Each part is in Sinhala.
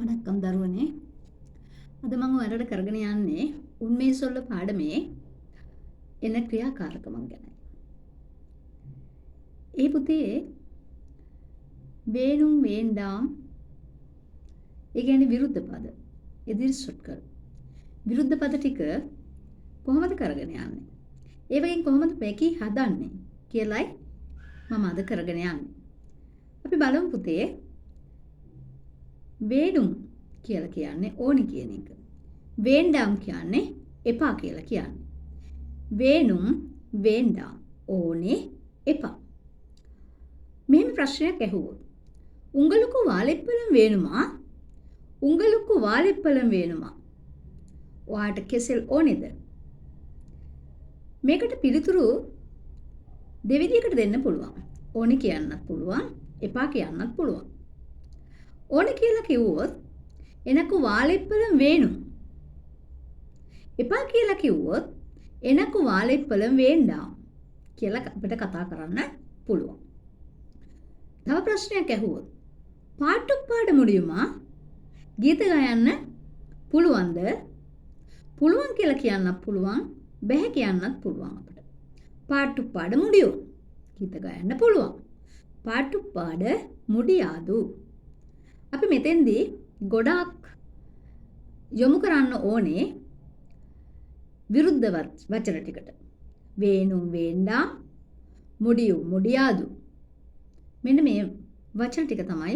வணக்கம் தருவனே. අද මම ඔයාලට කරගෙන යන්නේ උන්මේ සොල්ල පාඩමේ එන ක්‍රියාකාරකමක් ගැනයි. ඒ පුතේ වේනුම් වේන්ඩාම් ඒ කියන්නේ විරුද්ධ පද එදිරි සොට්කල් විරුද්ධ පද ටික කොහොමද කරගෙන යන්නේ? ඒ වගේම කොහොමද මේකී හදන්නේ කියලායි මම අද කරගෙන යන්නේ. අපි බලමු පුතේ වේනුම් කියලා කියන්නේ ඕනි කියන එක. වේන්ඩාම් කියන්නේ එපා කියලා කියන්නේ. වේනුම් වේන්ඩාම් ඕනේ එපා. මෙහෙම ප්‍රශ්නයක් ඇහුවොත් உங்களுக்கு வாழைப்பழம் வேணுமா? உங்களுக்கு வாழைப்பழம் வேணுமா? ඔයාට කෙසෙල් ඕනේද? මේකට පිළිතුරු දෙවිදිහකට දෙන්න පුළුවන්. ඕනේ කියන්නත් පුළුවන්, එපා කියන්නත් පුළුවන්. ඕනේ කියලා කිව්වොත් එනකු வாழைப்பழம் வேணும். එපා කියලා කිව්වොත් එනකු வாழைப்பழம் வேண்டாம் කියලා අපිට කතා කරන්න පුළුවන්. තව ප්‍රශ්නයක් ඇහුවොත් පාட்டு பாட முடியுமா? ගීත ගයන්න පුළුවන්ද? පුළුවන් කියලා කියන්නත් පුළුවන්, බැහැ කියන්නත් පුළුවන් අපිට. පාட்டு பாட முடியும். ගීත ගයන්න පුළුවන්. පාட்டு பாட முடியாது. අපි මෙතෙන්දී ගොඩාක් යොමු කරන්න ඕනේ විරුද්ධ වචන ටිකට. වේනුම් වේන්ඩා, මුඩියු මුඩියාදු. මෙන්න මේ වචන ටික තමයි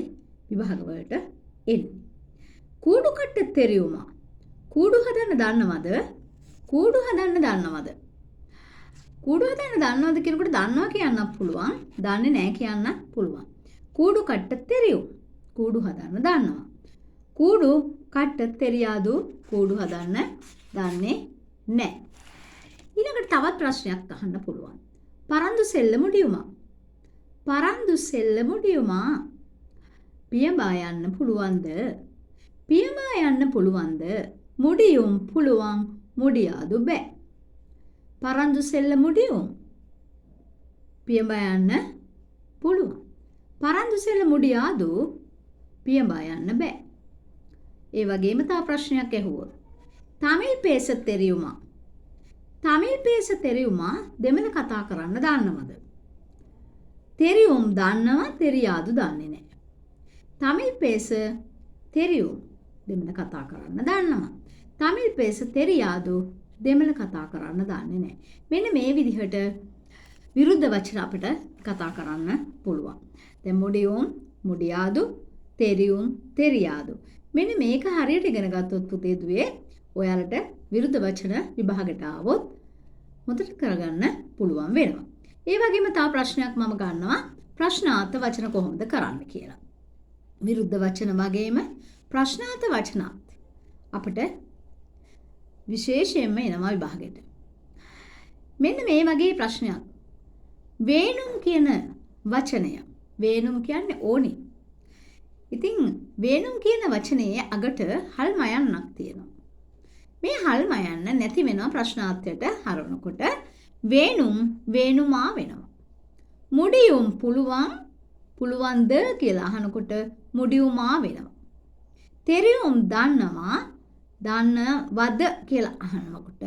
විභාග වලට එන්නේ. කූඩු කට්ට තෙරියුමා. කූඩු හදන්න දන්නවද? කූඩු හදන්න දන්නවද? කූඩු හදන්න දන්නවද කියනකොට දන්නවා කියන්නත් පුළුවන්, දන්නේ නැහැ කියන්නත් පුළුවන්. කූඩු කට්ට තෙරියුම්. කූඩු හදන්න දන්නවා. කූඩු කට්ට තෙරියාදු. කූඩු හදන්න දන්නේ නැහැ. ඊළඟට තවත් ප්‍රශ්නයක් අහන්න පුළුවන්. පරන්දු සෙල්ල මුඩියුමා. පරන්දු සෙල්ල මුඩියුමා. පියඹා යන්න පුළුවන්ද? පියඹා යන්න පුළුවන්ද? මුඩියුම් පුළුවන්, මුඩියාදු බෑ. පරන්දු සෙල්ල මුඩියුම්. පියඹා යන්න පුළුවන්. පරන්දු සෙල්ල මුඩියාදු. පියඹා යන්න බෑ. ඒ වගේම තව ප්‍රශ්නයක් ඇහුවොත් තමිල් පේස තෙරියුමා. තමිල් පේස තෙරියුමා දෙමළ කතා කරන්න දන්නවද? තෙරියුම් දන්නවා, තෙරියාදු දන්නේ නැහැ. තමිල් පේස තෙරියුම් දෙමළ කතා කරන්න දන්නවා. තමිල් පේස තෙරියාදු දෙමළ කතා කරන්න දන්නේ නැහැ. මෙන්න මේ විදිහට විරුද්ධ වචන අපිට කතා කරන්න පුළුවන්. දැන් මුඩියුම්, මුඩියාදු, තෙරියුම්, තෙරියාදු. මෙන්න මේක හරියට ඉගෙන ගත්තොත් පුතේ දුවේ ඔයාලට විරුද්ධ වචන විභාගයට ආවොත් මොකද කරගන්න පුළුවන් වෙනවා. ඒ වගේම තව ප්‍රශ්නයක් මම ගන්නවා ප්‍රශ්නාර්ථ වචන කොහොමද කරන්න කියලා. විරුද්ධ වචන වගේම ප්‍රශ්නාර්ථ වචනත් අපිට විශේෂයෙන්ම එනවා විභාගයට. මෙන්න මේ වගේ ප්‍රශ්නයක්. වේනුම් කියන වචනය. වේනුම් කියන්නේ ඕනි. ඉතින් වේනුම් කියන වචනේ අගට හල් මයන්නක් තියෙනවා. මේ හල් මයන්න නැති වෙනවා ප්‍රශ්නාර්ථයට හරවනකොට වේනුම් වේනුමා වෙනවා. මුඩියුම් පුළුවන් පුළුවන්ද කියලා අහනකොට මුඩියුමා වෙනවා. තෙරියුම් දන්නවා දන්නවද කියලා අහනකොට